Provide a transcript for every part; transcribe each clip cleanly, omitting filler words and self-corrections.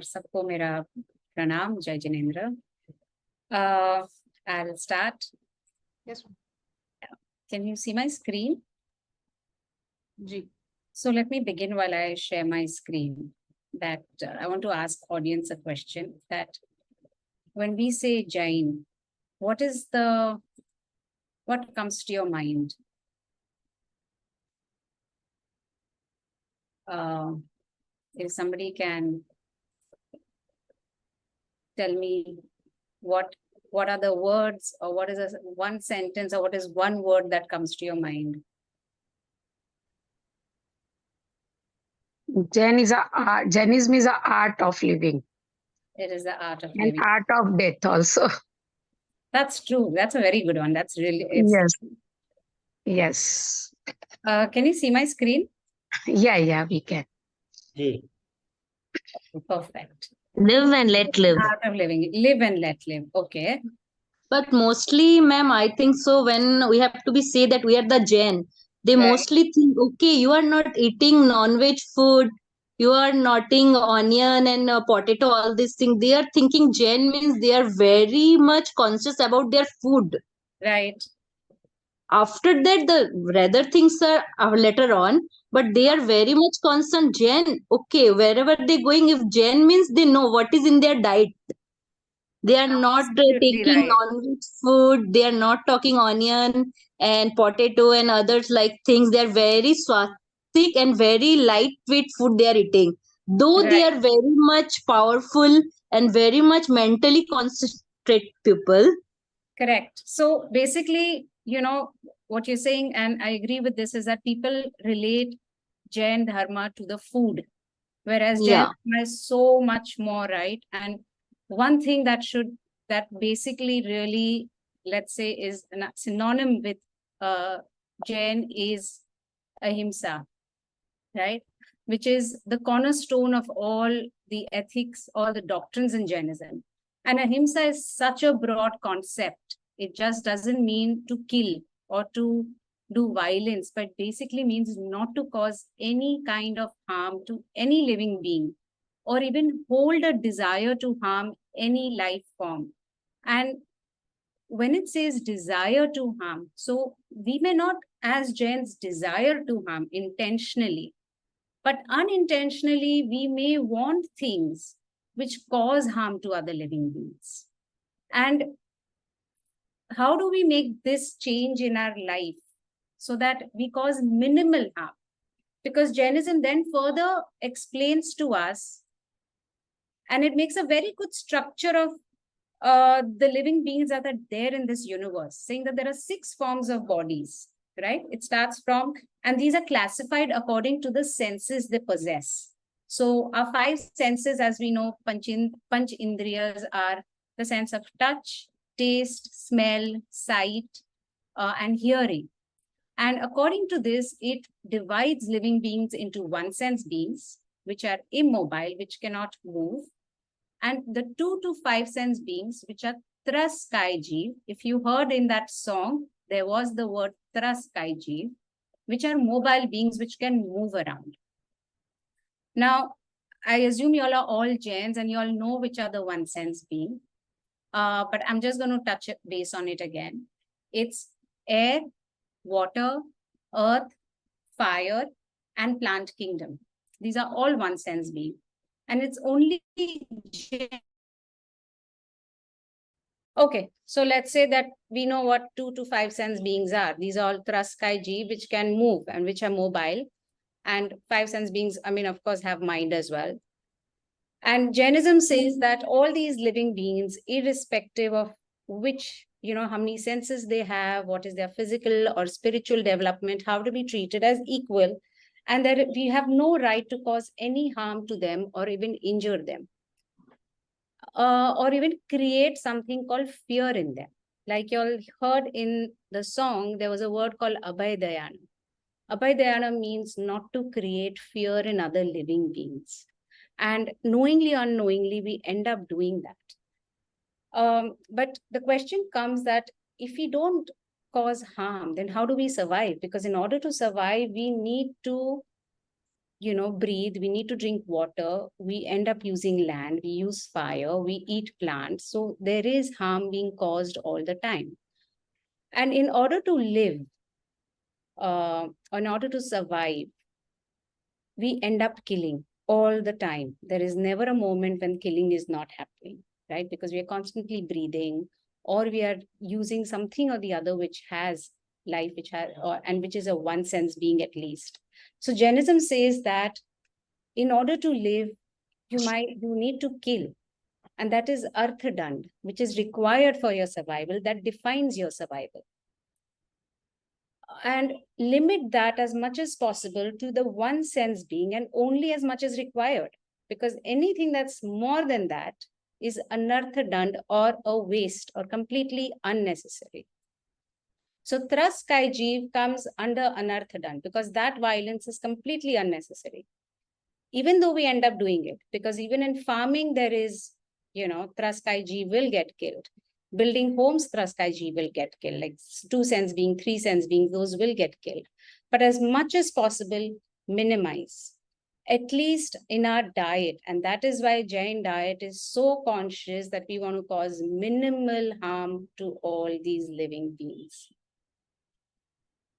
सबको मेरा प्रणाम, जय Jinendra. I'll start. Yes. Can you see my screen? Ji. So let me begin while I share my screen. That I want to ask audience a question. That when we say Jain, what comes to your mind? If somebody can tell me what are the words, or what is one sentence, or what is one word that comes to your mind? Jainism is a art of living It is the art of and living. art of death also. That's true. That's a very good one. That's really, Yes. Yes. Can you see my screen? Yeah, we can. Perfect. Live and let live. Art of living. Live and let live. Okay. But mostly, ma'am, I think so when we have to be say that we are the Jain, they Right. mostly think, okay, you are not eating non-veg food, you are not eating onion and potato, all these things. They are thinking Jain means they are very much conscious about their food. Right. After that, the rather things are later on, but they are very much concerned Jain. Okay, wherever they going, if Jain means they know what is in their diet. They are not Absolutely taking right. non-veg food. They are not talking onion and potato and others like things. They are very swastik and very lightweight food they are eating. Though they Right. are very much powerful and very much mentally concentrate people. Correct. So basically, what you're saying, and I agree with this, is that people relate Jain Dharma to the food, whereas Jain Yeah. Dharma is so much more, right? And one thing that basically really, let's say, is a synonym with Jain is ahimsa, right? Which is the cornerstone of all the ethics, all the doctrines in Jainism. And ahimsa is such a broad concept. It just doesn't mean to kill or to do violence, but basically means not to cause any kind of harm to any living being, or even hold a desire to harm any life form. And when it says desire to harm, so we may not, as Jains, desire to harm intentionally, but unintentionally we may want things which cause harm to other living beings. And how do we make this change in our life so that we cause minimal harm? Because Jainism then further explains to us, and it makes a very good structure of the living beings that are there in this universe, saying that there are 6 forms of bodies, right? It starts from, and these are classified according to the senses they possess. So our 5 senses, as we know, panch indriyas are the sense of touch, taste, smell, sight, and hearing. And according to this, it divides living beings into one sense beings, which are immobile, which cannot move, and the 2 to 5 sense beings, which are Traskaiji. If you heard in that song, there was the word Traskaiji, which are mobile beings which can move around. Now, I assume you all are all Jains and you all know which are the one sense being. But I'm just going to touch base on it again. It's air, water, earth, fire, and plant kingdom. These are all one sense being. And it's only okay, so let's say that we know what 2 to 5 sense beings are. These are all Traskaiji, which can move and which are mobile. And 5 sense beings, I mean, of course, have mind as well. And Jainism says that all these living beings, irrespective of which, how many senses they have, what is their physical or spiritual development, how to be treated as equal, and that we have no right to cause any harm to them or even injure them. Or even create something called fear in them. Like you all heard in the song, there was a word called Abhaydayana. Abhaydayana means not to create fear in other living beings. And knowingly or unknowingly, we end up doing that. But the question comes that if we don't cause harm, then how do we survive? Because in order to survive, we need to breathe, we need to drink water, we end up using land, we use fire, we eat plants. So there is harm being caused all the time. And in order to live, in order to survive, we end up killing all the time. There is never a moment when killing is not happening, right? Because we are constantly breathing, or we are using something or the other which has life, and which is a one sense being at least. So Jainism says that in order to live, you need to kill. And that is arthadand, which is required for your survival, that defines your survival. And limit that as much as possible to the one sense being, and only as much as required. Because anything that's more than that is anarthadand, or a waste, or completely unnecessary. So tras kai jeev comes under anarthadand, because that violence is completely unnecessary. Even though we end up doing it, because even in farming, there is, tras kai jeev will get killed. Building homes, tras kai jeev will get killed. Like 2 cents being, 3 cents being, those will get killed. But as much as possible, minimize. At least in our diet. And that is why Jain diet is so conscious that we want to cause minimal harm to all these living beings.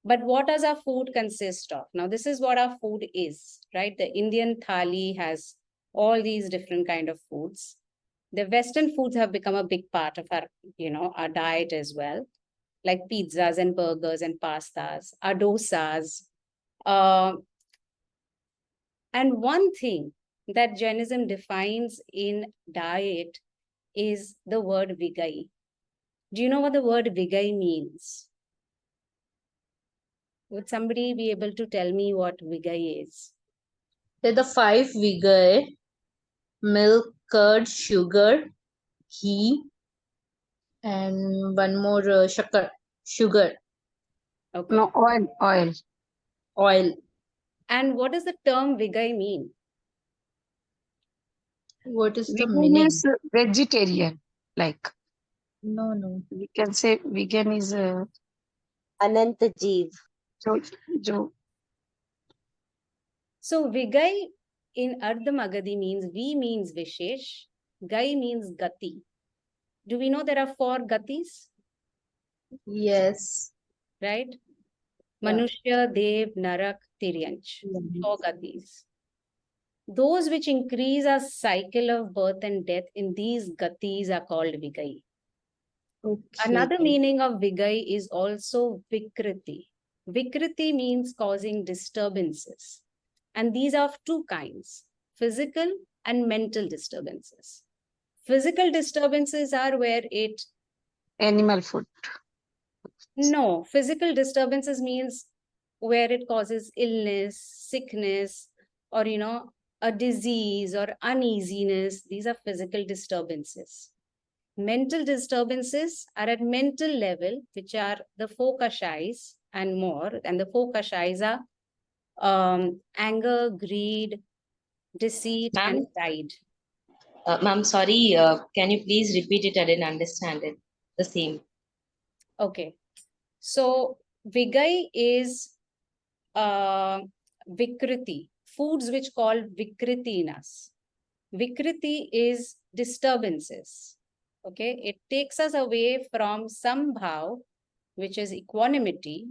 But what does our food consist of? Now, this is what our food is, right? The Indian thali has all these different kind of foods. The Western foods have become a big part of our diet as well, like pizzas and burgers and pastas, our dosas. And one thing that Jainism defines in diet is the word vigai. Do you know what the word vigai means? Would somebody be able to tell me what vigai is? They're the 5 vigor: milk, curd, sugar, ghee, and one more sugar, Okay. No, oil. oil. And what does the term vigai mean? What is the Vegan meaning? means vegetarian. Like No. we can say vegan is अनंत जीव. jo So vigai in Ardha Magadhi means V means Vishesh, Gai means Gati. Do we know there are 4 Gatis? Yes. Right? Yeah. Manushya, Dev, Narak, Tiryanch. 4 Gatis. Those which increase our cycle of birth and death in these Gatis are called Vigai. Okay. Another meaning of Vigai is also Vikriti. Vikriti means causing disturbances. And these are of 2 kinds, physical and mental disturbances. Physical disturbances are where animal food. No, physical disturbances means where it causes illness, sickness, or, a disease or uneasiness. These are physical disturbances. Mental disturbances are at mental level, which are the 4 kashais and more. And the 4 kashais are anger, greed, deceit, Ma'am? and pride. Ma'am, sorry, can you please repeat it? I didn't understand it. The same. Okay. So Vigai is Vikriti, foods which call Vikriti in us. Vikriti is disturbances. Okay. It takes us away from Sambhav, which is equanimity,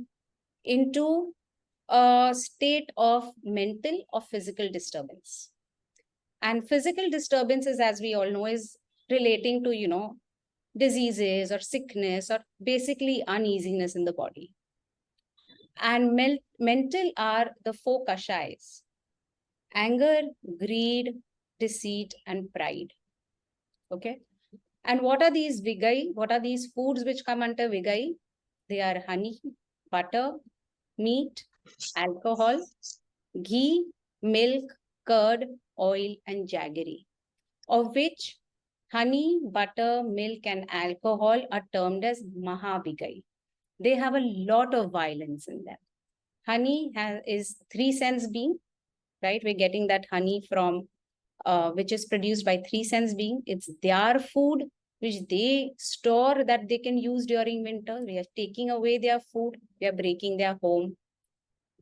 into a state of mental or physical disturbance. And physical disturbances, as we all know, is relating to, diseases or sickness or basically uneasiness in the body. And mental are the 4 kashais: anger, greed, deceit, and pride. Okay. And what are these vigai? What are these foods which come under vigai? They are honey, butter, meat, alcohol, ghee, milk, curd, oil, and jaggery, of which honey, butter, milk, and alcohol are termed as mahavigai. They have a lot of violence in them. Honey is 3 cents being, right? We're getting that honey from, which is produced by 3 cents being. It's their food, which they store that they can use during winter. We are taking away their food. We are breaking their home.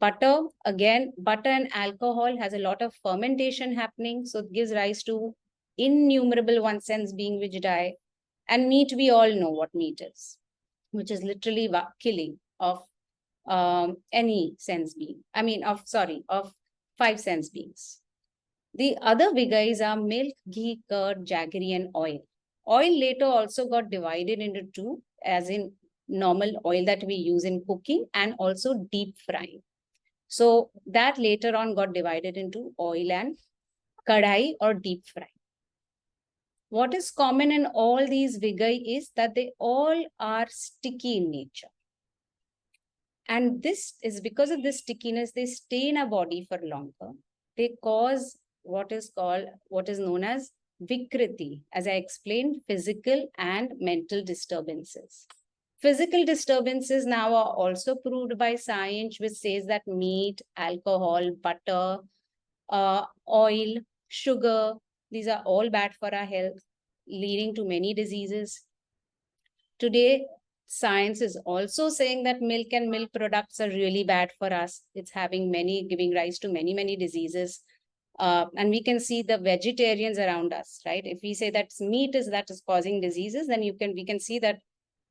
Butter, again, butter and alcohol has a lot of fermentation happening. So it gives rise to innumerable one sense being which die. And meat, we all know what meat is, which is literally killing of any sense being. Of 5 sense beings. The other vigas are milk, ghee, curd, jaggery, and oil. Oil later also got divided into 2, as in normal oil that we use in cooking and also deep frying. So that later on got divided into oil and kadai or deep fry. What is common in all these vigai is that they all are sticky in nature. And this is because of this stickiness, they stay in our body for longer. They cause what is known as vikriti, as I explained, physical and mental disturbances. Physical disturbances now are also proved by science, which says that meat, alcohol, butter, oil, sugar, these are all bad for our health, leading to many diseases. Today, science is also saying that milk and milk products are really bad for us. It's giving rise to many diseases. And we can see the vegetarians around us, right? If we say that meat is causing diseases, then we can see that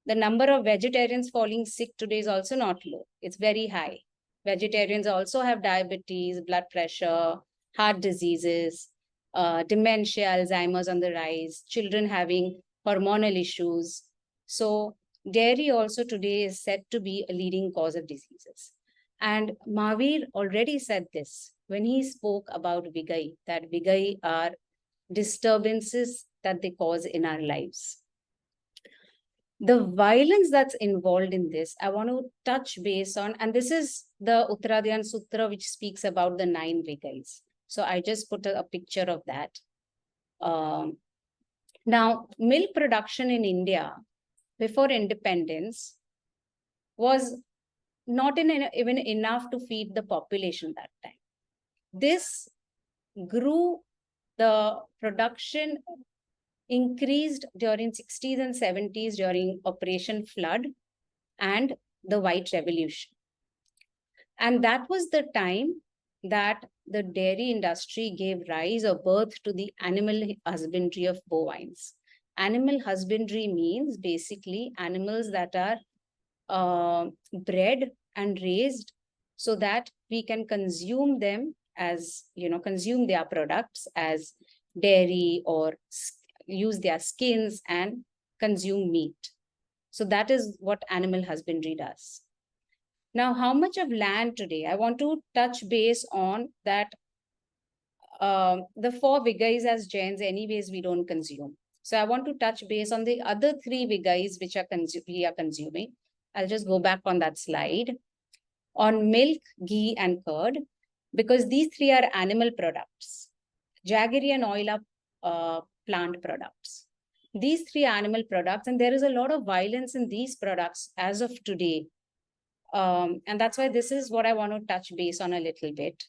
the number of vegetarians falling sick today is also not low. It's very high. Vegetarians also have diabetes, blood pressure, heart diseases, dementia, Alzheimer's on the rise, children having hormonal issues. So dairy also today is said to be a leading cause of diseases. And Mahavir already said this when he spoke about vigai, that vigai are disturbances that they cause in our lives. The violence that's involved in this, I want to touch base on, and this is the Uttaradiyan Sutra, which speaks about the 9 vigais. So I just put a picture of that. Now, milk production in India before independence was not even enough to feed the population that time. This grew, the production increased during 60s and 70s during Operation Flood and the White Revolution. And that was the time that the dairy industry gave rise or birth to the animal husbandry of bovines. Animal husbandry means basically animals that are bred and raised so that we can consume them as, consume their products as dairy or use their skins and consume meat. So that is what animal husbandry does. Now, how much of land today? I want to touch base on that. The 4 vigais as Jains, anyways, we don't consume. So I want to touch base on the other 3 vigais which we are consuming. I'll just go back on that slide. On milk, ghee, and curd, because these 3 are animal products. Jaggery and oil are plant products. These 3 animal products, and there is a lot of violence in these products as of today. And that's why this is what I want to touch base on a little bit.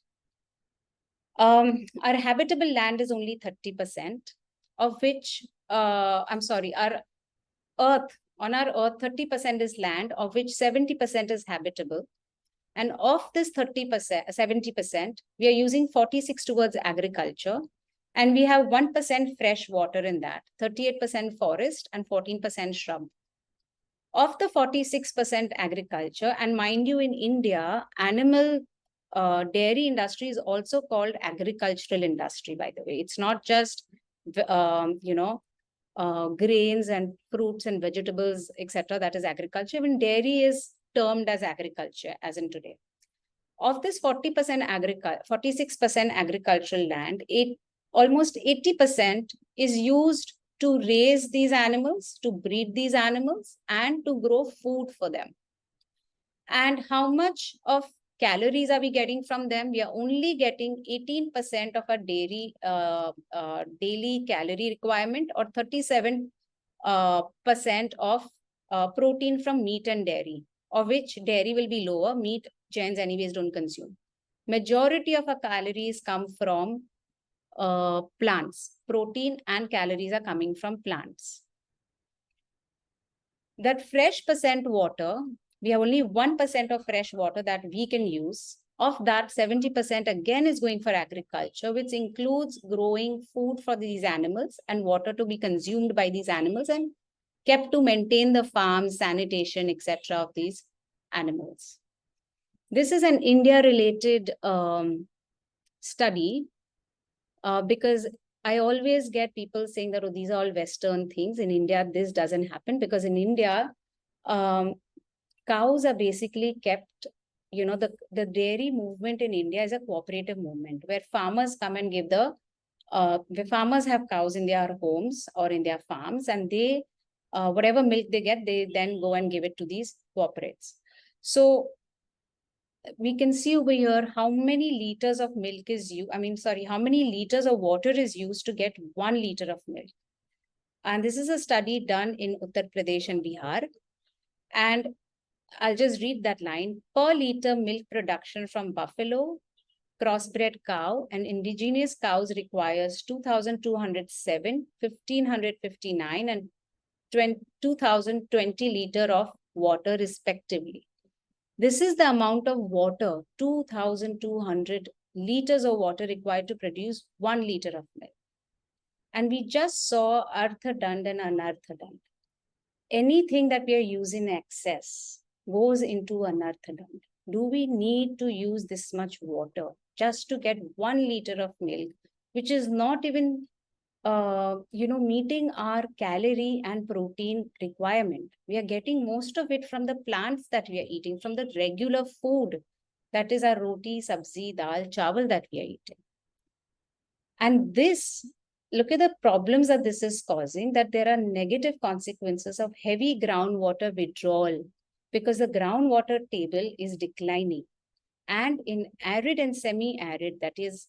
Our habitable land is only 30%, of which, our earth, on our earth, 30% is land, of which 70% is habitable. And of this 70%, we are using 46 towards agriculture. And we have 1% fresh water in that, 38% forest and 14% shrub. Of the 46% agriculture, and mind you, in India, animal dairy industry is also called agricultural industry, by the way. It's not just, grains and fruits and vegetables, etc. That is agriculture. Even dairy is termed as agriculture, as in today. Of this 46% agricultural land, almost 80% is used to raise these animals, to breed these animals, and to grow food for them. And how much of calories are we getting from them? We are only getting 18% of our dairy daily calorie requirement, or 37% of protein from meat and dairy, of which dairy will be lower. Meat, Jains anyways don't consume. Majority of our calories come from plants. Protein and calories are coming from plants. That fresh percent water, we have only 1% of fresh water that we can use, Of that, 70% again is going for agriculture, which includes growing food for these animals and water to be consumed by these animals and kept to maintain the farms, sanitation, etc. of these animals. This is an India-related study because I always get people saying that, oh, these are all Western things. In India, this doesn't happen because in India, cows are basically kept, you know, the dairy movement in India is a cooperative movement where farmers come and give the farmers have cows in their homes or in their farms, and they, whatever milk they get, they then go and give it to these cooperates. So we can see over here how many liters of milk is how many liters of water is used to get 1 liter of milk. And this is a study done in Uttar Pradesh and Bihar. And I'll just read that line. Per liter milk production from buffalo, crossbred cow, and indigenous cows requires 2,207, 1,559, and 2,020 liter of water respectively. This is the amount of water, 2,200 liters of water required to produce 1 liter of milk. And we just saw Artha Dand and Anartha Dand. Anything that we are using excess goes into Anartha Dand. Do we need to use this much water just to get 1 liter of milk, which is not even meeting our calorie and protein requirement? We are getting most of it from the plants that we are eating, from the regular food. That is our roti, sabzi, dal, chawal that we are eating. And this, look at the problems that this is causing, that there are negative consequences of heavy groundwater withdrawal because the groundwater table is declining. And in arid and semi-arid, that is,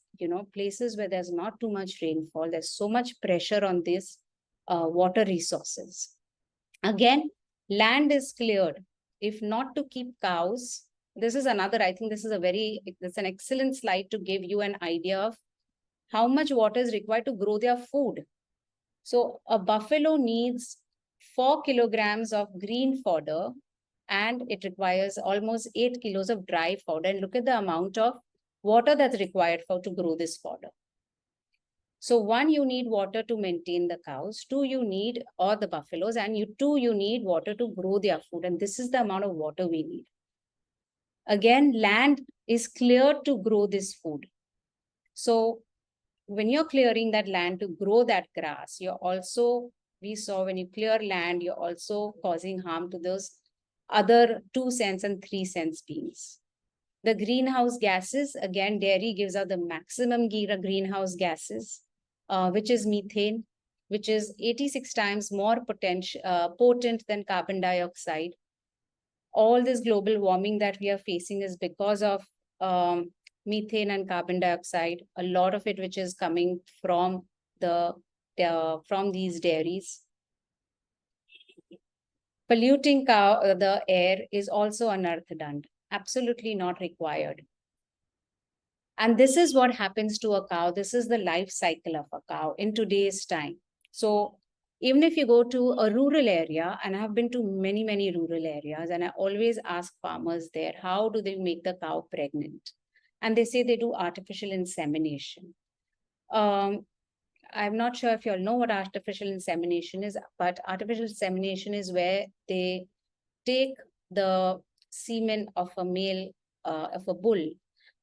places where there's not too much rainfall, there's so much pressure on these water resources. Again, land is cleared. If not to keep cows, this is another, I think this is an excellent slide to give you an idea of how much water is required to grow their food. So a buffalo needs 4 kilograms of green fodder, and it requires almost 8 kilos of dry fodder. And look at the amount of water that's required to grow this fodder. So 1, you need water to maintain the cows. 2, you need, or the buffaloes, and you need water to grow their food. And this is the amount of water we need. Again, land is cleared to grow this food. So when you're clearing that land to grow that grass, we saw when you clear land, you're also causing harm to those other 2 cents and 3 cents beans. The greenhouse gases, again, dairy gives out the maximum greenhouse gases, which is methane, which is 86 times more potent than carbon dioxide. All this global warming that we are facing is because of methane and carbon dioxide, a lot of it which is coming from these dairies. Polluting the air is also Anartha Dand, absolutely not required. And this is what happens to a cow. This is the life cycle of a cow in today's time. So even if you go to a rural area, and I have been to many, many rural areas, and I always ask farmers there, how do they make the cow pregnant? And they say they do artificial insemination. I'm not sure if you all know what artificial insemination is, but artificial insemination is where they take the semen of a male, of a bull,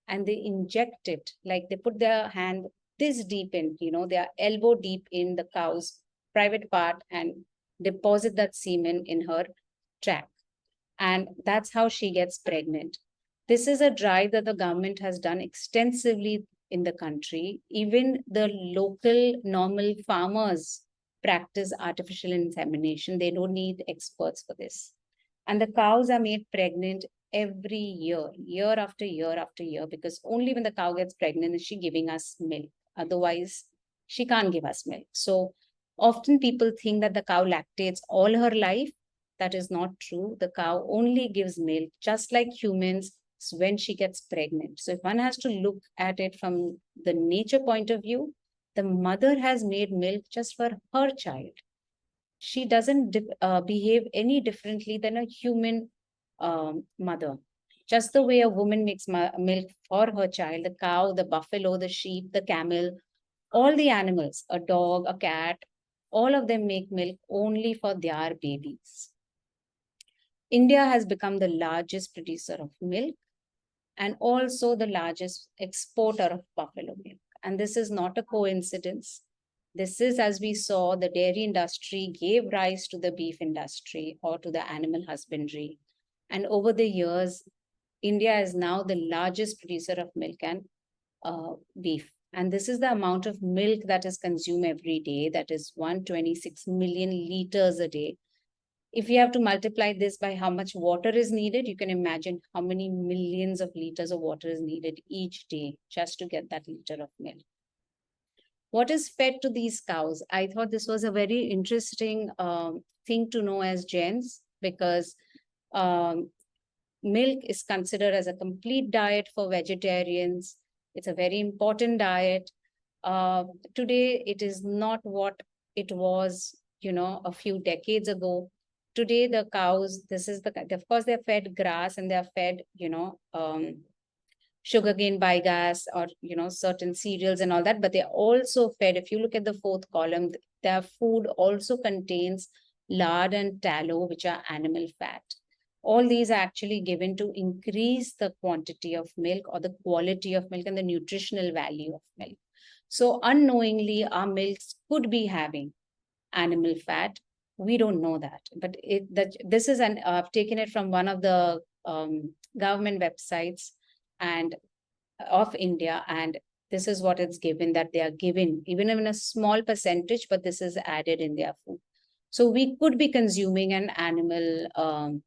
and they inject it, like they put their hand this deep in, their elbow deep in the cow's private part and deposit that semen in her tract. And that's how she gets pregnant. This is a drive that the government has done extensively in the country. Even the local normal farmers practice artificial insemination. They don't need experts for this. And the cows are made pregnant every year, year after year after year, because only when the cow gets pregnant is she giving us milk. Otherwise, she can't give us milk. So often people think that the cow lactates all her life. That is not true. The cow only gives milk, just like humans, when she gets pregnant. So if one has to look at it from the nature point of view, the mother has made milk just for her child. She doesn't behave any differently than a human mother. Just the way a woman makes milk for her child, the cow, the buffalo, the sheep, the camel, all the animals, a dog, a cat, all of them make milk only for their babies. India has become the largest producer of milk and also the largest exporter of buffalo milk. And this is not a coincidence. This is, as we saw, the dairy industry gave rise to the beef industry or to the animal husbandry. And over the years, India is now the largest producer of milk and beef. And this is the amount of milk that is consumed every day. That is 126 million liters a day. If you have to multiply this by how much water is needed, you can imagine how many millions of liters of water is needed each day just to get that liter of milk. What is fed to these cows? I thought this was a very interesting thing to know as Jains, because milk is considered as a complete diet for vegetarians. It's a very important diet. Today, it is not what it was, a few decades ago. Today, the cows, of course, they're fed grass and they're fed, sugarcane biogas or, certain cereals and all that, but they're also fed, if you look at the fourth column, their food also contains lard and tallow, which are animal fat. All these are actually given to increase the quantity of milk or the quality of milk and the nutritional value of milk. So unknowingly, our milks could be having animal fat. We don't know that, but this is I've taken it from one of the government websites and of India, and this is what it's given, that they are given even in a small percentage, but this is added in their food. So we could be consuming an animal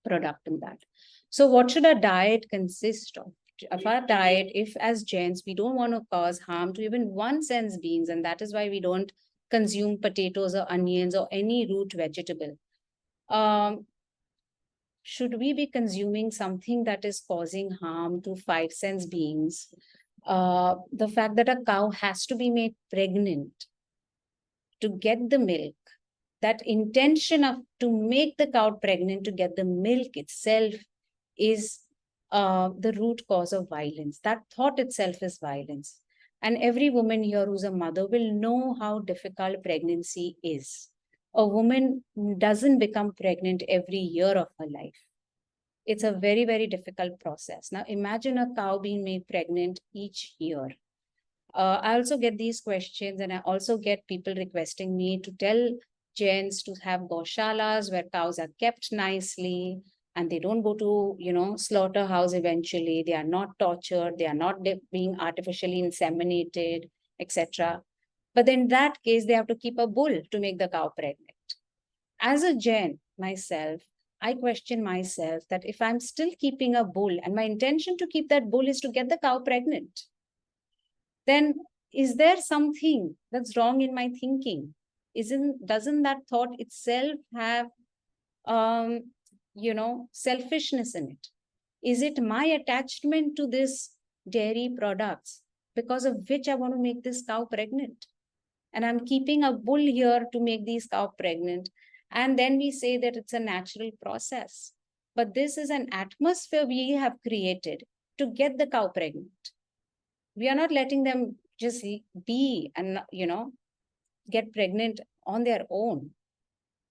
product in that. So what should our diet consist of? Of our diet, if as Jains, we don't want to cause harm to even 1 sense beings, and that is why we don't consume potatoes or onions or any root vegetable. Should we be consuming something that is causing harm to 5 sense beings? The fact that a cow has to be made pregnant to get the milk, that intention of to make the cow pregnant to get the milk itself is the root cause of violence. That thought itself is violence. And every woman here who's a mother will know how difficult pregnancy is. A woman doesn't become pregnant every year of her life. It's a very, very difficult process. Now imagine a cow being made pregnant each year. I also get these questions, and I also get people requesting me to tell Jains to have gaushalas where cows are kept nicely and they don't go to, slaughterhouse eventually. They are not tortured. They are not being artificially inseminated, etc. But in that case, they have to keep a bull to make the cow pregnant. As a Jain myself, I question myself that if I'm still keeping a bull and my intention to keep that bull is to get the cow pregnant, then is there something that's wrong in my thinking? Doesn't that thought itself have selfishness in it? Is it my attachment to this dairy products because of which I want to make this cow pregnant? And I'm keeping a bull here to make these cow pregnant. And then we say that it's a natural process. But this is an atmosphere we have created to get the cow pregnant. We are not letting them just be and, get pregnant on their own.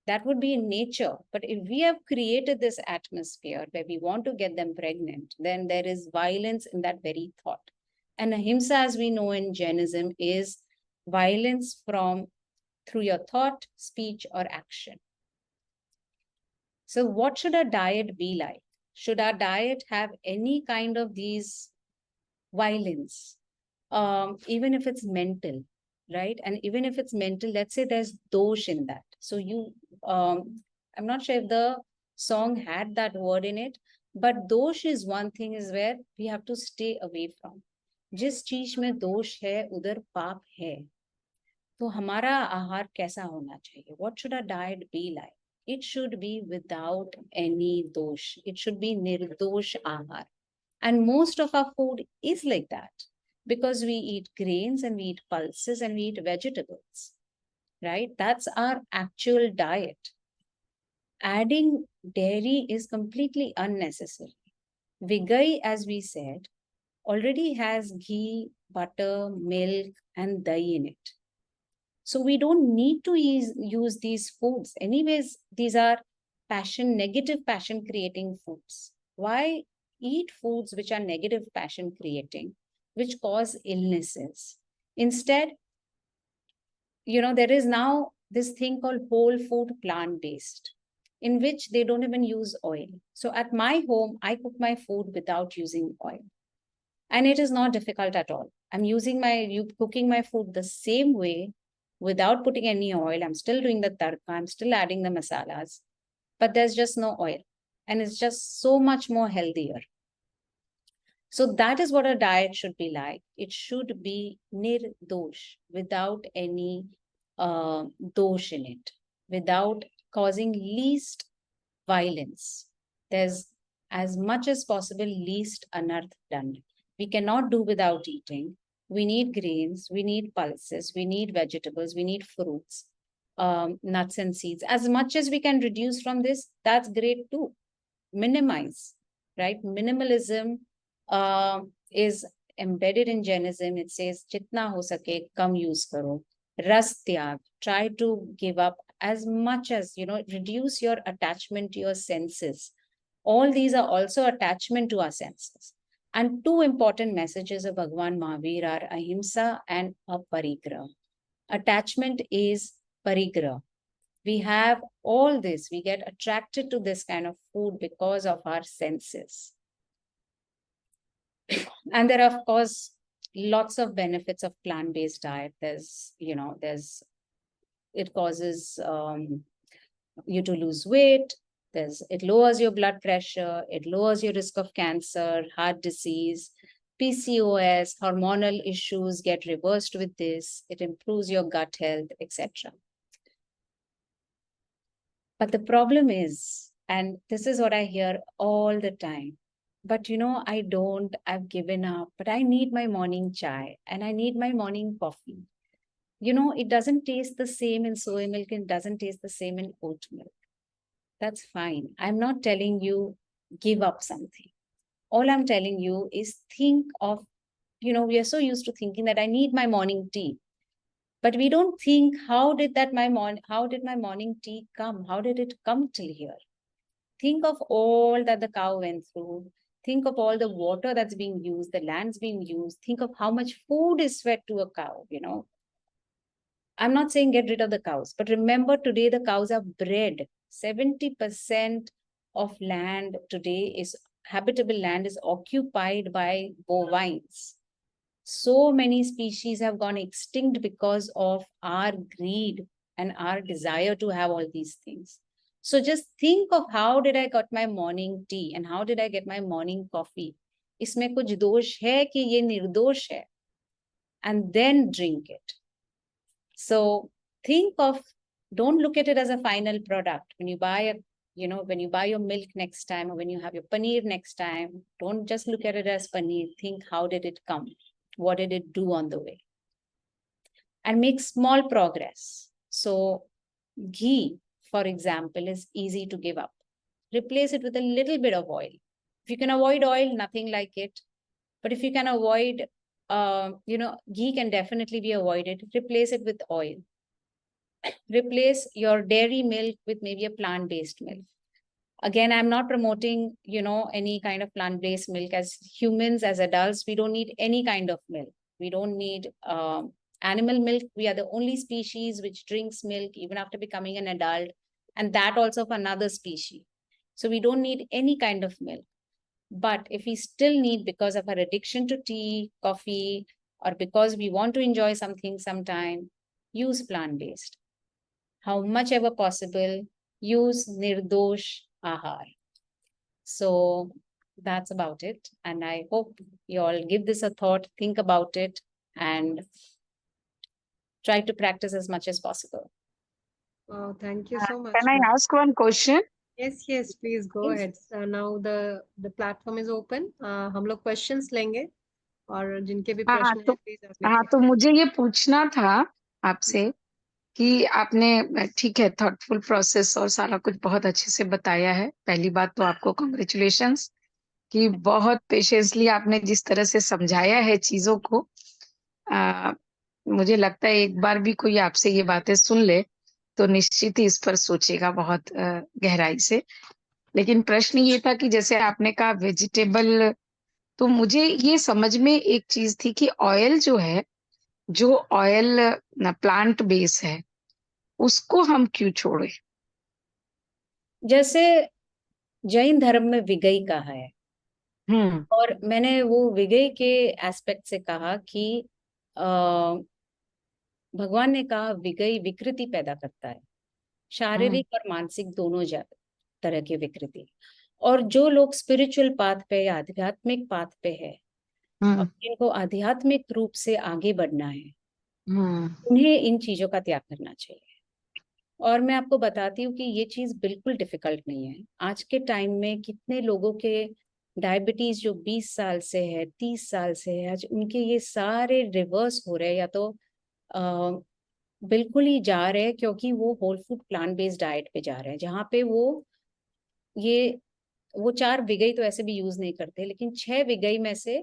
That would be in nature. But if we have created this atmosphere where we want to get them pregnant, then there is violence in that very thought. And ahimsa, as we know in Jainism, is violence through your thought, speech, or action. So what should our diet be like? Should our diet have any kind of these violence, even if it's mental, right? And even if it's mental, let's say there's dosh in that. So I'm not sure if the song had that word in it, but dosh is one thing is where we have to stay away from. जिस चीज में दोष है उधर पाप है, तो हमारा आहार कैसा होना चाहिए? What should our diet be like? It should be without any dosh. It should be nirdosh ahar. And most of our food is like that because we eat grains and we eat pulses and we eat vegetables, right? That's our actual diet. Adding dairy is completely unnecessary. Vigai, as we said, already has ghee, butter, milk, and dahi in it. So we don't need to use these foods. Anyways, these are negative passion creating foods. Why eat foods which are negative passion creating, which cause illnesses? Instead, there is now this thing called whole food plant based, in which they don't even use oil. So at my home, I cook my food without using oil. And it is not difficult at all. I'm cooking my food the same way without putting any oil. I'm still doing the tadka, I'm still adding the masalas, but there's just no oil. And it's just so much more healthier. So that is what a diet should be like. It should be nirdosh, without any dosh in it, without causing least violence. There's, as much as possible, least unearth done. We cannot do without eating. We need grains, we need pulses, we need vegetables, we need fruits, nuts and seeds. As much as we can reduce from this, that's great too. Minimize, right? Minimalism is embedded in Jainism. It says, "Jitna ho sake, kam use karo." Ras tyag. Try to give up as much as, reduce your attachment to your senses. All these are also attachment to our senses. And two important messages of Bhagwan Mahavir are ahimsa and aparigraha. Attachment is parigraha. We have all this. We get attracted to this kind of food because of our senses. And there are, of course, lots of benefits of plant-based diet. It causes you to lose weight. It lowers your blood pressure. It lowers your risk of cancer, heart disease, PCOS, hormonal issues get reversed with this. It improves your gut health, etc. But the problem is, and this is what I hear all the time, but I've given up, but I need my morning chai and I need my morning coffee. It doesn't taste the same in soy milk and doesn't taste the same in oat milk. That's fine. I'm not telling you give up something. All I'm telling you is think of, we are so used to thinking that I need my morning tea. But we don't think, how did my morning tea come? How did it come till here? Think of all that the cow went through. Think of all the water that's being used, the land's being used. Think of how much food is fed to a cow, I'm not saying get rid of the cows, but remember today the cows are bred. 70% of land today habitable land is occupied by bovines. So many species have gone extinct because of our greed and our desire to have all these things. So just think of how did I get my morning tea and how did I get my morning coffee? Isme kuch dosh hai ki ye nirdosh hai? And then drink it. So don't look at it as a final product. When you buy your milk next time or when you have your paneer next time, don't just look at it as paneer. Think, how did it come? What did it do on the way? And make small progress. So ghee, for example, is easy to give up. Replace it with a little bit of oil. If you can avoid oil, nothing like it. But if you can avoid, ghee can definitely be avoided. Replace it with oil. Replace your dairy milk with maybe a plant-based milk. Again, I'm not promoting, any kind of plant-based milk. As humans, as adults, we don't need any kind of milk. We don't need animal milk. We are the only species which drinks milk even after becoming an adult, and that also of another species. So we don't need any kind of milk. But if we still need, because of our addiction to tea, coffee, or because we want to enjoy something sometime, use plant-based. How much ever possible, use nirdosh ahar. So that's about it. And I hope you all give this a thought, think about it, and try to practice as much as possible. Oh, thank you so much. Can I ask one question? Yes, please go Please. ahead. Now the platform is open. हम लोग questions लेंगे और जिनके भी हाँ प्रश्न तो हैं प्लीज आप हाँ लिखिए. तो मुझे ये पूछना था आपसे कि आपने ठीक है थॉटफुल प्रोसेस और सारा कुछ बहुत अच्छे से बताया है. पहली बात तो आपको कॉन्ग्रेचुलेशंस. कि बहुत पेशेंसली आपने जिस तरह से समझाया है चीजों को, आ, मुझे लगता है एक बार भी कोई आपसे ये बातें सुन ले तो निश्चित ही इस पर सोचेगा बहुत गहराई से। लेकिन प्रश्न ये था कि जैसे आपने कहा वेजिटेबल, तो मुझे ये समझ में एक चीज थी कि ऑयल जो है, जो ऑयल प्लांट बेस है, उसको हम क्यों छोड़े? जैसे जैन धर्म में विगई कहा है, हम्म और मैंने वो विगई के एस्पेक्ट से कहा कि भगवान ने कहा विगई विकृति पैदा करता है, शारीरिक और मानसिक दोनों तरह की विकृति। और जो लोग स्पिरिचुअल पाथ पे या आध्यात्मिक पाथ पे है, और हम्म जिनको आध्यात्मिक रूप से आगे बढ़ना है, हम्म उन्हें इन चीजों का त्याग करना चाहिए। और मैं आपको बताती हूँ कि ये चीज बिल्कुल डिफिकल्ट नहीं है। आज के टाइम में कितने लोगों के डायबिटीज जो 20 साल से है, 30 साल से है, आज उनके ये सारे रिवर्स हो रहे हैं, या तो बिल्कुल ही जा रहे हैं, क्योंकि वो whole food plant based diet पे जा रहे हैं, जहाँ पे ये वो 4 विगई तो ऐसे भी यूज नहीं करते, लेकिन 6 विगई में से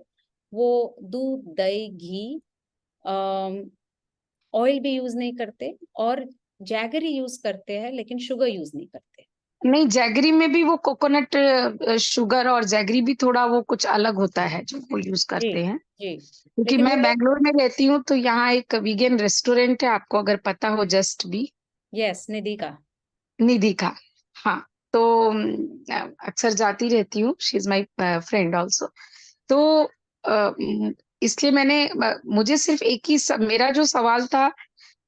वो दूध, दही, घी, ऑयल भी यूज नहीं करते, और जैगरी यूज करते हैं, लेकिन शुगर यूज नहीं करते। नहीं, जैगरी में भी वो कोकोनट शुगर, और जैगरी भी थोड़ा वो कुछ अलग होता है जो वो यूज जी करते हैं। जी। क्योंकि लेकिन मैं वो, बैंगलोर में रहती हूँ, तो यहाँ एक वीगन रेस्टोरेंट है, आपको अगर पता हो, जस्ट भी, यस, निधि का। निधि का। हाँ, तो अक्सर जाती रहती हूँ, she is my friend also. तो इसलिए मुझे सिर्फ एक ही मेरा जो सवाल था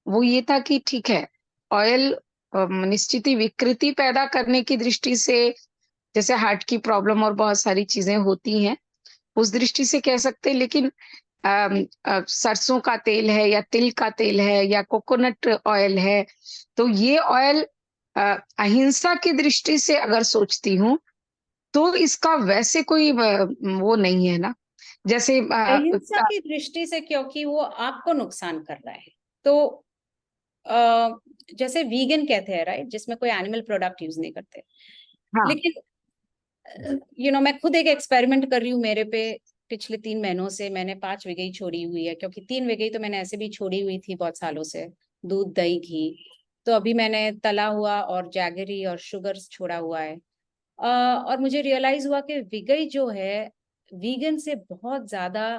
वो ये था कि ठीक है, ऑयल निश्चित ही विकृति पैदा करने की दृष्टि से, जैसे हार्ट की प्रॉब्लम और बहुत सारी चीजें होती हैं, उस दृष्टि से कह सकते हैं। लेकिन सरसों का तेल है या तिल का तेल है या कोकोनट ऑयल है, तो ये ऑयल अहिंसा की दृष्टि से अगर सोचती हूँ, तो इसका वैसे कोई वो नहीं है ना, जैसे अहिंसा की दृष्टि से, क्योंकि वो आपको नुकसान कर रहा है। तो अ, जैसे वीगन कहते हैं, राइट, जिसमें कोई एनिमल प्रोडक्ट यूज नहीं करते। हाँ, लेकिन मैं खुद एक एक्सपेरिमेंट कर रही हूँ मेरे पे। पिछले 3 महीनों से मैंने 5 विगई छोड़ी हुई है, क्योंकि 3 विगई तो मैंने ऐसे भी छोड़ी हुई थी बहुत सालों से, दूध, दही, घी। तो अभी मैंने तला हुआ और जैगरी और शुगर छोड़ा हुआ है। और मुझे रियलाइज हुआ कि विगई जो है, वीगन से बहुत ज्यादा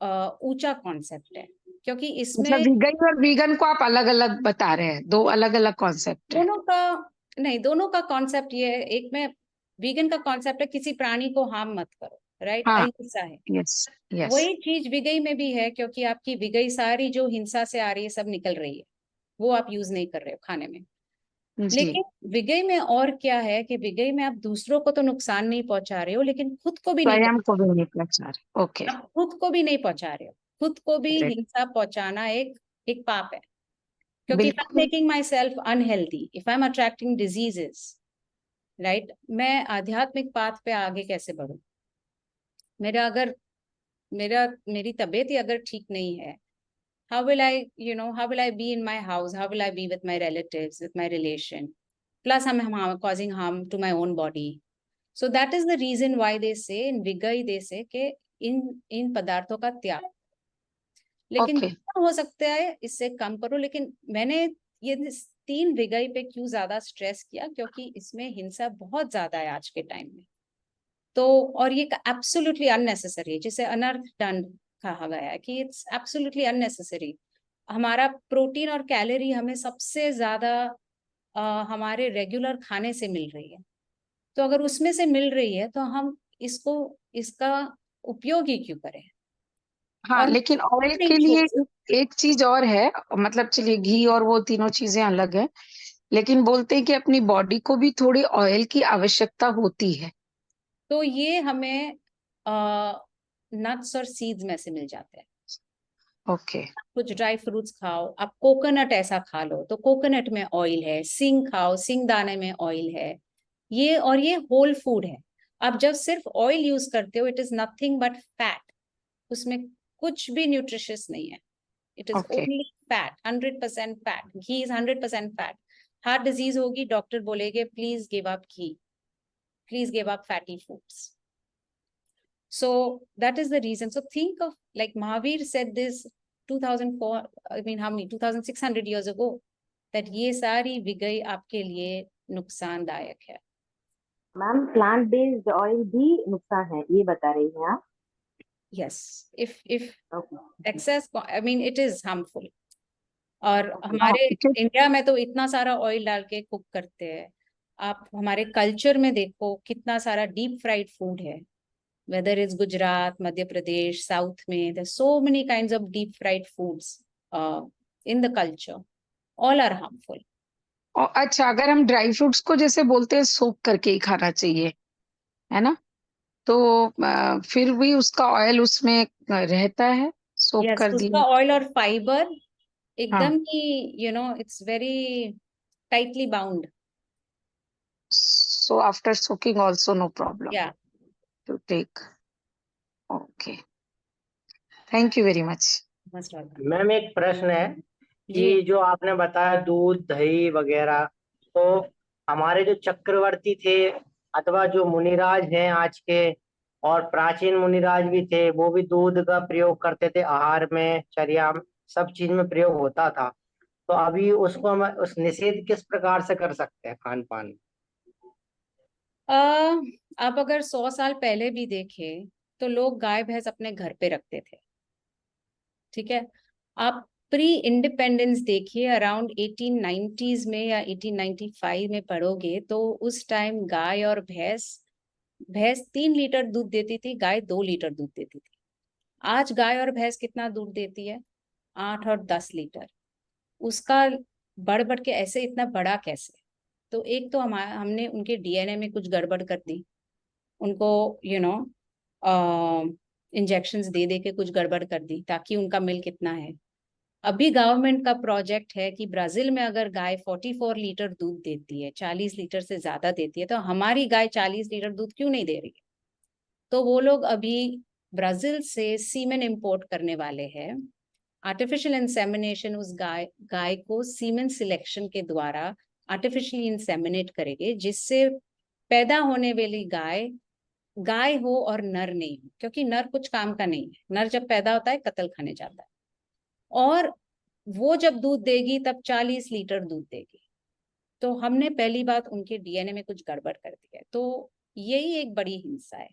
ऊंचा कॉन्सेप्ट है, क्योंकि मतलब इसमें वीगन और वीगन को आप अलग अलग बता रहे हैं, दो अलग अलग कॉन्सेप्ट है। दोनों का, नहीं, दोनों का कॉन्सेप्ट ये है। एक में वीगन का कॉन्सेप्ट है किसी प्राणी को हार्म मत करो, राइट, हाँ, अहिंसा है। यस यस, वही चीज विगई में भी है, क्योंकि आपकी विगई सारी जो हिंसा से आ रही है सब निकल रही है, वो आप यूज नहीं कर रहे हो खाने में। जी, लेकिन विगई में और क्या है कि विगई में आप दूसरों को तो नुकसान नहीं पहुंचा रहे हो, लेकिन खुद को भी नहीं स्वयं पहुंचा को भी नहीं पहचान रहे। ओके, आप खुद को भी नहीं पहुंचा रहे हो। खुद को भी करेक्ट, हिंसा पहुंचाना एक एक पाप है, क्योंकि इफ आई एम बिल्कुल। Making my self unhealthy, if I am attracting diseases, right, मैं आध्यात्मिक पाथ पे आगे कैसे बढ़ूं? मेरा अगर मेरा मेरी तबीयत ही अगर ठीक नहीं है, how will I be in my house, how will I be with my relatives, with my relation? Plus I'm causing harm to my own body. So that is the reason why they say in Vigai, they say कि इन पदार्थों का त्याग। लेकिन okay, जितना हो सकता है इससे कम करो। लेकिन मैंने ये 3 विगई पे क्यों ज्यादा स्ट्रेस किया, क्योंकि इसमें हिंसा बहुत ज्यादा है आज के टाइम में। तो और ये एब्सोल्युटली अननेसेसरी है, जिसे अनर्थ दंड कहा गया है, कि इट्स एब्सोल्युटली अननेसेसरी। हमारा प्रोटीन और कैलोरी हमें सबसे ज्यादा हमारे रेगुलर खाने से मिल रही है। तो अगर उसमें से मिल रही है, तो हम इसका उपयोग ही क्यों करें? हाँ। और लेकिन ऑयल नहीं के लिए छोड़ सकते। एक चीज और है, मतलब चलिए घी और वो तीनों चीजें अलग है, लेकिन बोलते हैं कि अपनी बॉडी को भी थोड़ी ऑयल की आवश्यकता होती है। तो ये हमें नट्स और सीड्स में से मिल जाते हैं। ओके, कुछ ड्राई फ्रूट्स खाओ, आप कोकोनट ऐसा खा लो तो कोकोनट में ऑयल है, सिंग खाओ, सिंग दाने में ऑयल है। ये होल फूड है। आप जब सिर्फ ऑयल यूज करते हो, it is nothing but fat. उसमें कुछ भी न्यूट्रिशियस नहीं है। It is okay, only fat, 100% fat. Ghee is 100% fat. Heart disease होगी, डॉक्टर बोलेगे please give up ghee, please give up fatty foods. So that is the reason. So think of, like Mahavir said this 2004, I mean, how many, 2600 years ago, that ये सारी विगई आपके लिए नुकसानदायक है. Ma'am plant based oil भी नुकसान है ये बता रही हैं आप? Yes, if Okay. excess, I mean, it is harmful. और हमारे इंडिया में तो इतना सारा ऑयल डाल के कुक करते हैं. आप हमारे कल्चर में देखो कितना सारा डीप फ्राइड फूड है. Whether it's Gujarat, Madhya Pradesh, South में, there's so many kinds of deep fried foods in the culture. All are harmful. अच्छा, अगर हम ड्राई फ्रूट्स को जैसे बोलते हैं सोक करके ही खाना चाहिए, है ना? तो फिर भी उसका ऑयल उसमें रहता है, सोक Yes, कर उसका दिया. ऑयल और फाइबर हाँ. एकदम ही, it's very tightly bound. So after soaking also no problem Yeah. to take. Okay. Thank you very much. Most welcome. Ma'am एक प्रश्न है कि जी. जो आपने बताया दूध दही वगैरह, तो हमारे जो चक्रवर्ती थे अथवा जो मुनिराज हैं आज के, और प्राचीन मुनिराज भी थे, वो भी दूध का प्रयोग करते थे, आहार में, चर्या, सब चीज में प्रयोग होता था. तो अभी उसको हम उस निषेध किस प्रकार से कर सकते हैं खान पान में? आप अगर 100 साल पहले भी देखें तो लोग गाय भैंस अपने घर पे रखते थे. ठीक है. आप प्री इंडिपेंडेंस देखिए, अराउंड 1890s में या 1895 में पढ़ोगे तो उस टाइम गाय और भैंस 3 लीटर दूध देती थी, गाय 2 लीटर दूध देती थी. आज गाय और भैंस कितना दूध देती है? 8 और 10 लीटर. उसका बढ़ बढ़ के ऐसे इतना बड़ा कैसे? तो एक तो हमने उनके डीएनए में कुछ गड़बड़ कर दी, उनको इंजेक्शंस दे दे के कुछ गड़बड़ कर दी ताकि उनका मिल्क इतना है. अभी गवर्नमेंट का प्रोजेक्ट है कि ब्राजील में अगर गाय 44 लीटर दूध देती है, 40 लीटर से ज्यादा देती है, तो हमारी गाय 40 लीटर दूध क्यों नहीं दे रही है? तो वो लोग अभी ब्राजील से सीमेन इंपोर्ट करने वाले हैं. आर्टिफिशियल इंसेमिनेशन, उस गाय को सीमेन सिलेक्शन के द्वारा आर्टिफिशियली इंसेमिनेट करेंगे, जिससे पैदा होने वाली गाय हो और नर नहीं हो, क्योंकि नर कुछ काम का नहीं है. नर जब पैदा होता है कत्ल खाने जाता है, और वो जब दूध देगी तब 40 लीटर दूध देगी. तो हमने पहली बात उनके डीएनए में कुछ गड़बड़ कर दी है. तो यही एक बड़ी हिंसा है.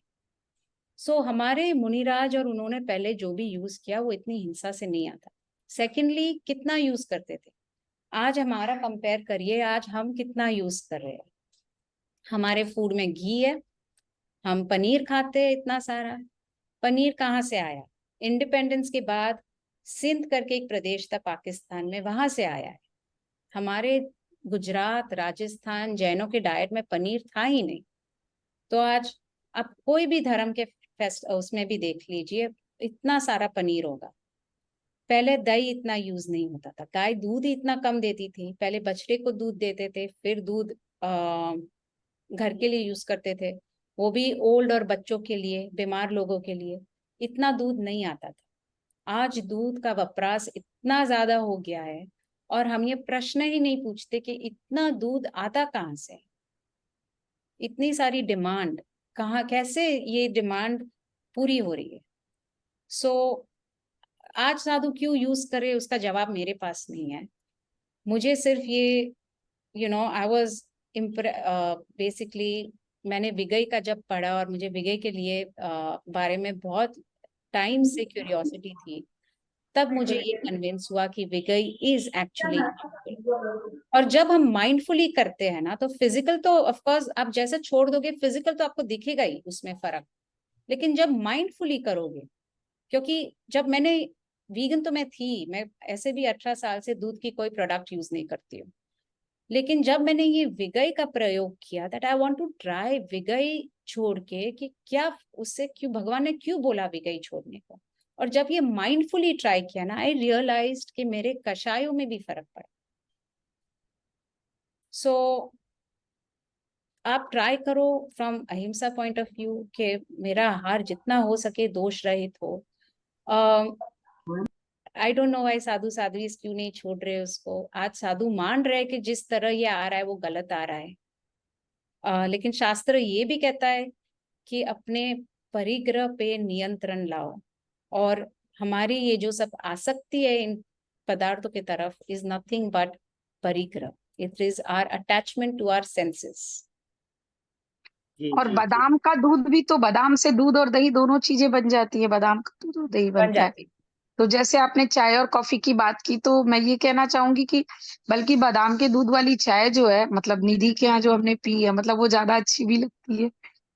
सो हमारे मुनिराज और उन्होंने पहले जो भी यूज किया वो इतनी हिंसा से नहीं आता. सेकेंडली, कितना यूज करते थे. आज हमारा कंपेयर करिए, आज हम कितना यूज कर रहे हैं. हमारे फूड में घी है, हम पनीर खाते हैं इतना सारा. पनीर कहाँ से आया? इंडिपेंडेंस के बाद सिंध करके एक प्रदेश था पाकिस्तान में, वहां से आया है. हमारे गुजरात, राजस्थान, जैनों के डाइट में पनीर था ही नहीं. तो आज आप कोई भी धर्म के फेस्ट उसमें भी देख लीजिए, इतना सारा पनीर होगा. पहले दही इतना यूज नहीं होता था, गाय दूध ही इतना कम देती थी. पहले बछड़े को दूध देते थे, फिर दूध घर के लिए यूज करते थे, वो भी ओल्ड और बच्चों के लिए, बीमार लोगों के लिए. इतना दूध नहीं आता था. आज दूध का वपराश इतना ज्यादा हो गया है, और हम ये प्रश्न ही नहीं पूछते कि इतना दूध आता कहाँ से, इतनी सारी डिमांड कहाँ, कैसे ये डिमांड पूरी हो रही है. सो आज साधु क्यों यूज करे, उसका जवाब मेरे पास नहीं है. मुझे सिर्फ ये आई वाज बेसिकली, मैंने विगई का जब पढ़ा और मुझे विगई के लिए बारे में बहुत टाइम से क्यूरियोसिटी थी, तब मुझे ये कन्विंस हुआ कि विगई इज एक्चुअली. और जब हम माइंडफुली करते हैं ना, तो फिजिकल तो ऑफ कोर्स आप जैसे छोड़ दोगे, फिजिकल तो आपको दिखेगा ही उसमें फर्क. लेकिन जब माइंडफुली करोगे, क्योंकि जब मैंने वीगन तो मैं थी, मैं ऐसे भी 18 साल से दूध की कोई प्रोडक्ट यूज नहीं करती हूँ, लेकिन जब मैंने ये विगई का प्रयोग किया, that I want to try विगई छोड़ के, कि क्या उससे, क्यों भगवान ने क्यों बोला विगई छोड़ने को. और जब ये माइंडफुली ट्राई किया ना, आई रियलाइज्ड कि मेरे कषायों में भी फर्क पड़ा. सो आप ट्राई करो फ्रॉम अहिंसा पॉइंट ऑफ व्यू, कि मेरा आहार जितना हो सके दोष रहित हो. आई डोंट नो वाई साधु साध्वी क्यों नहीं छोड़ रहे उसको. आज साधु मान रहे कि जिस तरह ये आ रहा है वो गलत आ रहा है. लेकिन शास्त्र ये भी कहता है कि अपने परिग्रह पे नियंत्रण लाओ, और हमारी ये जो सब आसक्ति है इन पदार्थों की तरफ is nothing but परिग्रह. It is our attachment to our senses. जी और जी जी बादाम का दूध भी, तो बादाम से दूध और दही दोनों चीजें बन जाती है, बादाम का दूध और दही बन बनता है। जाती. तो जैसे आपने चाय और कॉफी की बात की, तो मैं ये कहना चाहूंगी कि बल्कि बादाम के दूध वाली चाय जो है, मतलब निधि के यहाँ जो हमने पी है, मतलब वो ज्यादा अच्छी भी लगती है।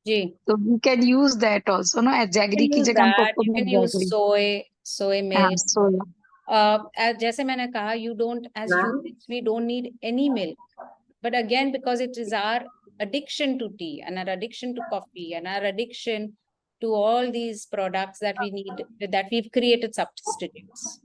जी. तो we can use that also ना, You जैगरी can की use जगह हम that. You coconut can use jaggery. soy हाँ, milk. सोया। जैसे मैंने कहा, you don't, as Ma'am? humans, we don't need any milk. But again, because it is our addiction to tea and our addiction to coffee and our addiction to all these products that we need, that we've created substitutes.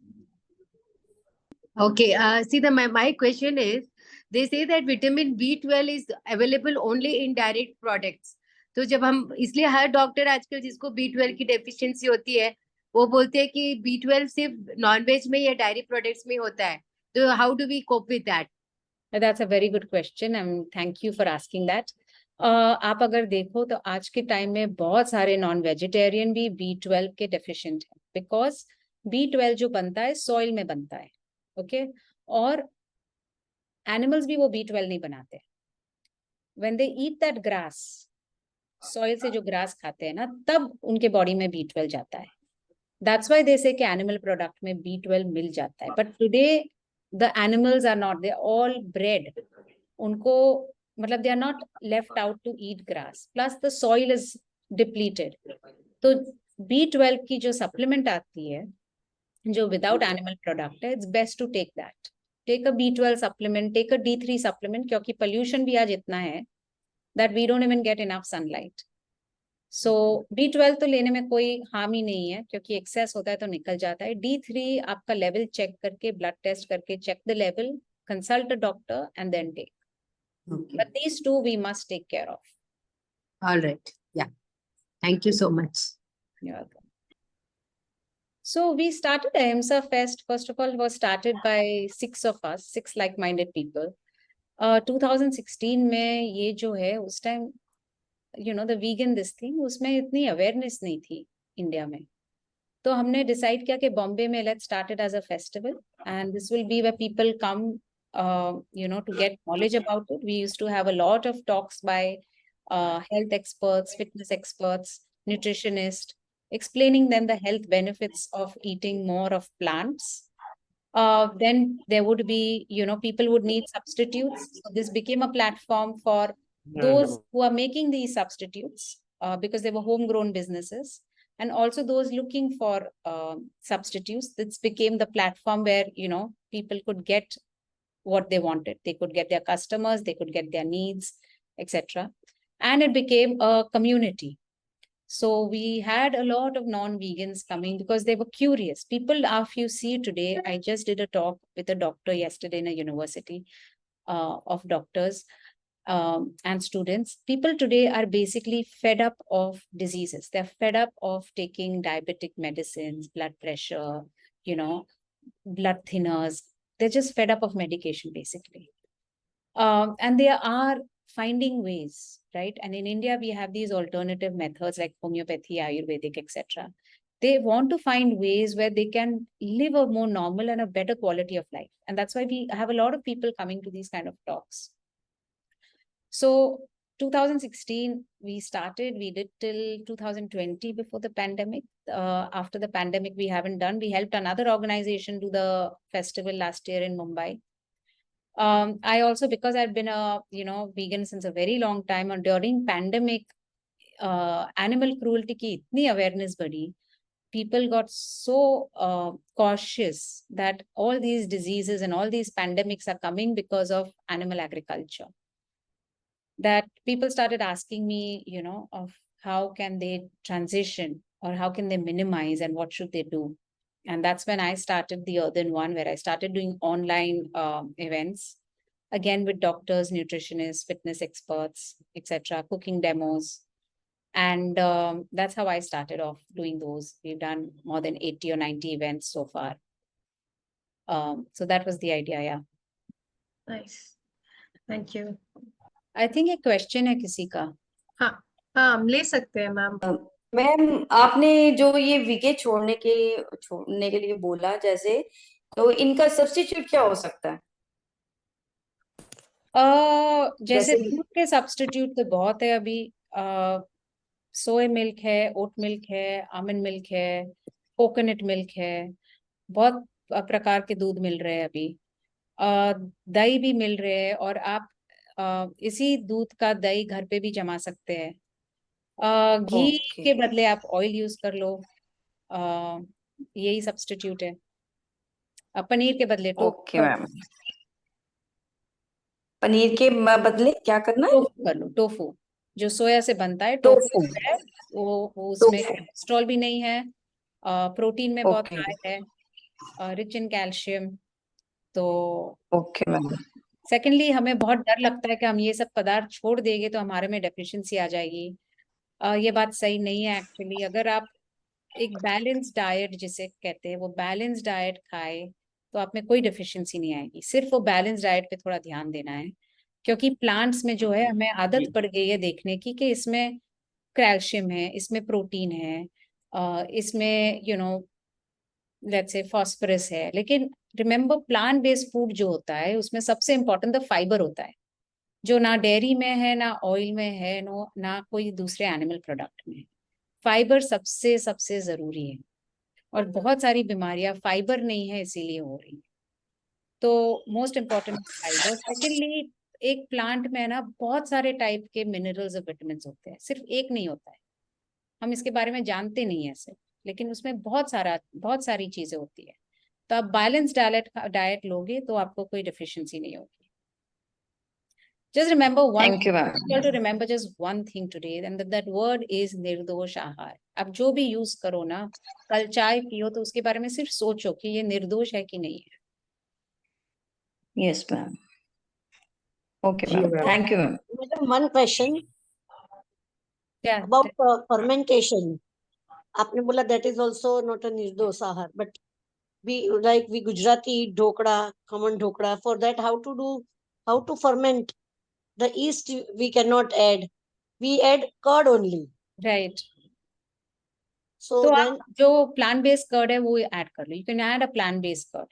Okay, see my question is, they say that vitamin B12 is available only in direct products. तो जब हम, इसलिए हर doctor आजकल जिसको B12 की deficiency होती है, वो बोलते हैं कि B12 सिर्फ नॉनवेज में या डायरी प्रोडक्ट्स में होता है. तो how do we cope with that? That's a very good question, and thank you for asking that. आप अगर देखो तो आज के टाइम में बहुत सारे नॉन वेजिटेरियन भी B12 के डेफिशिएंट हैं, बिकॉज B12 जो बनता है सॉइल में बनता है, ओके, और एनिमल्स भी वो B12 नहीं बनाते. When they eat that grass, soil से जो ग्रास खाते हैं ना, तब उनके बॉडी में B12 जाता है. दैट्स व्हाई दे से कि एनिमल प्रोडक्ट में B12 मिल जाता है. But today the animals are not, they all bred. उनको मतलब they are not left out to eat grass, plus the soil is depleted. तो B12 की जो सप्लीमेंट आती है, जो विदाउट एनिमल प्रोडक्ट है, it's best to take that. Take a B12 supplement, take a D3 supplement, क्योंकि pollution भी आज इतना है that we don't even get enough sunlight. So B12 तो लेने में कोई हार्म ही नहीं है, क्योंकि एक्सेस होता है तो निकल जाता है. D3 आपका लेवल चेक करके, ब्लड टेस्ट करके check the level, consult a doctor and then take. Okay. But these two we must take care of. All right. Yeah. Thank you so much. You're welcome. So we started Ahimsa Fest. First of all, was started by 6 of us, 6 like-minded people. 2016 में ये जो है, उस time the vegan this thing, उसमें इतनी awareness नहीं थी India में. तो हमने डिसाइड किया कि बॉम्बे में let's start it as a festival, and this will be where people come to get knowledge about it. We used to have a lot of talks by health experts, fitness experts, nutritionists, explaining them the health benefits of eating more of plants. Then there would be, people would need substitutes. So this became a platform for those who are making these substitutes, because they were homegrown businesses, and also those looking for substitutes. This became the platform where, people could get what they wanted. They could get their customers, they could get their needs, etc. And it became a community. So we had a lot of non-vegans coming because they were curious. People, if you see today, I just did a talk with a doctor yesterday in a university of doctors and students. People today are basically fed up of diseases. They're fed up of taking diabetic medicines, blood pressure, blood thinners. They're just fed up of medication, basically. And they are finding ways, right? And in India, we have these alternative methods like homeopathy, Ayurvedic, etc. They want to find ways where they can live a more normal and a better quality of life. And that's why we have a lot of people coming to these kind of talks. So 2016, we started, we did till 2020 before the pandemic. After the pandemic, we haven't done. We helped another organization do the festival last year in Mumbai. I also, because I've been a vegan since a very long time, and during pandemic, animal cruelty ki itni awareness badi, people got so cautious that all these diseases and all these pandemics are coming because of animal agriculture. That people started asking me, of how can they transition or how can they minimize and what should they do. And that's when I started the Earthen One, where I started doing online events, again with doctors, nutritionists, fitness experts, etc., cooking demos. And that's how I started off doing those. We've done more than 80 or 90 events so far. So that was the idea, yeah. Nice. Thank you. I think a question है किसी का. हाँ, हम ले सकते हैं ma'am. Ma'am आपने जो ये वीके छोड़ने के लिए बोला, जैसे तो इनका सब्स्टिट्यूट क्या हो सकता है? जैसे जैसे दूध के सब्स्टिट्यूट तो बहुत है अभी। सोया मिल्क है, ओट मिल्क है, आमंड मिल्क है, कोकोनट मिल्क है, बहुत प्रकार के दूध मिल रहे हैं अभी। दही भी मिल रहे हैं, और आप इसी दूध का दही घर पे भी जमा सकते हैं। घी ओके के बदले आप ऑयल यूज कर लो। यही सब्स्टिट्यूट है। पनीर के बदले ओके मैम, पनीर के बदले क्या करना है? टोफू कर लो। टोफू जो सोया से बनता है, टोफू। टोफू है वो उसमें टोफू, कोलेस्ट्रॉल भी नहीं है, प्रोटीन में बहुत ओके हाई है, रिच इन कैल्शियम। तो ओके मैम। सेकेंडली, हमें बहुत डर लगता है कि हम ये सब पदार्थ छोड़ देंगे तो हमारे में डेफिशिएंसी आ जाएगी। ये बात सही नहीं है एक्चुअली। अगर आप एक बैलेंस डाइट जिसे कहते हैं, वो बैलेंस डाइट खाए तो आप में कोई डेफिशिएंसी नहीं आएगी। सिर्फ वो बैलेंस डाइट पे थोड़ा ध्यान देना है, क्योंकि प्लांट्स में जो है हमें आदत पड़ गई है देखने की कि इसमें कैल्शियम है, इसमें प्रोटीन है, इसमें लेट्स से फॉस्फोरस है। लेकिन रिमेम्बर, प्लांट बेस्ड फूड जो होता है उसमें सबसे इम्पोर्टेंट तो फाइबर होता है, जो ना डेयरी में है, ना ऑयल में है, नो ना कोई दूसरे एनिमल प्रोडक्ट में है। फाइबर सबसे सबसे जरूरी है, और बहुत सारी बीमारियां फाइबर नहीं है इसीलिए हो रही है। तो मोस्ट इम्पोर्टेंट फाइबर। सेकेंडली, एक प्लांट में ना बहुत सारे टाइप के मिनरल्स और विटामिन होते हैं, सिर्फ एक नहीं होता है। हम इसके बारे में जानते नहीं है सिर्फ, लेकिन उसमें बहुत सारी चीजें होती है। तो आप बैलेंस डाइट लोगे तो आपको कोई डिफिशियंसी नहीं होगी। Just remember one thank you ma'am. you have to remember just one thing today, and that word is निर्दोष आहार। आप जो भी यूज करो ना, कल चाय पियो तो उसके बारे में सिर्फ सोचो कि ये निर्दोष है कि नहीं है। Yes ma'am. ओके जी ma'am, ma'am. Thank you ma'am. Madam, one question क्या about fermentation. आपने बोला that is also not a निर्दोष आहार, but we Gujarati eat dhokla, common dhokla. For that, how to ferment? The yeast we cannot add. We add curd only. Right? So तो then आप जो plant based curd है वो add कर लो। You can add a plant based curd.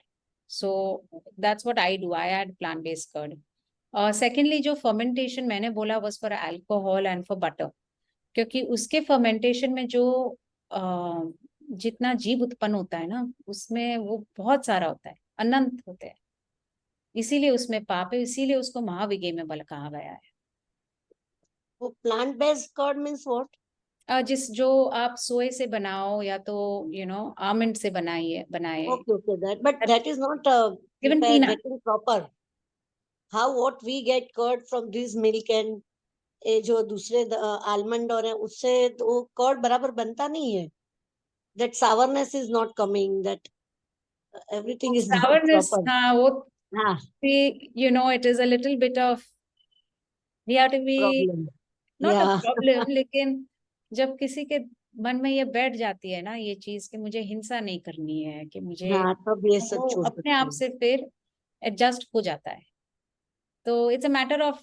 So that's what I do, I add plant based curd. Secondly, जो fermentation मैंने बोला was for alcohol and for butter, क्योंकि उसके फर्मेंटेशन में जो जितना जीव उत्पन्न होता है ना, उसमें वो बहुत सारा होता है, अनंत होते हैं। इसीलिए उसमें पाप है, इसीलिए उसको महाविगे में बल कहा गया है। plant based curd means what? जो आप सोए से बनाओ या तो आमंड से बनाए Okay, but that is not even peanut. getting proper. What we get curd from this milk and जो दूसरे आलमंड और है उससे तो कर्ड बराबर बनता नहीं है. That sourness is not coming. That everything is not sourness, proper. हाँ वो हाँ, it is a little bit of, we have to be problem. not a Yeah. problem, लेकिन जब किसी के मन में ये बैठ जाती है ना ये चीज कि मुझे हिंसा नहीं करनी है, कि मुझे, हाँ, तब ये सब वो छोड़ अपने सकते आप हैं. से फिर एडजस्ट हो जाता है। तो it's a matter of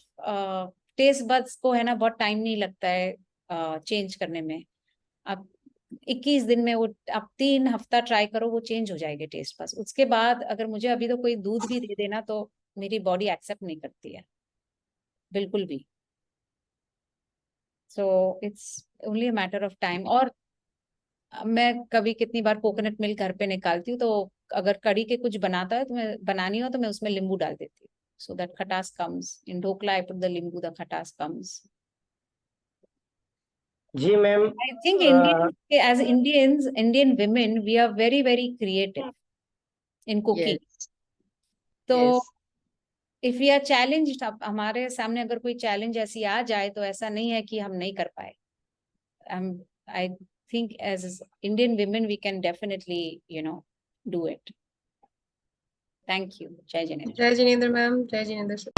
taste buds को, है ना, बहुत टाइम नहीं लगता है चेंज करने में। आप 21 दिन में, वो आप 3 हफ्ता ट्राई करो, वो चेंज हो जाएगी टेस्ट बड्स। उसके बाद अगर मुझे अभी तो कोई दूध भी दे देना तो मेरी बॉडी एक्सेप्ट नहीं करती है बिल्कुल भी। So it's only a matter of time. और मैं कभी कितनी बार कोकोनट मिल्क घर पे निकालती हूँ, तो अगर कड़ी के कुछ बनाता है तो मैं बनानी हो तो मैं उसमें नींबू डाल देती हूँ, so that khatas comes in dhokla. I put the limbu, the khatas comes. जी ma'am. I think Indian women, we are very very creative in cooking. Yes. तो Yes. if we are challenged, अब हमारे सामने अगर कोई challenge ऐसी आ जाए तो ऐसा नहीं है कि हम नहीं कर पाए। I think as Indian women we can definitely do it. Thank you. Jai Jinendra. जय जिनेंद्र मैम, जय जिनेंद्र सर।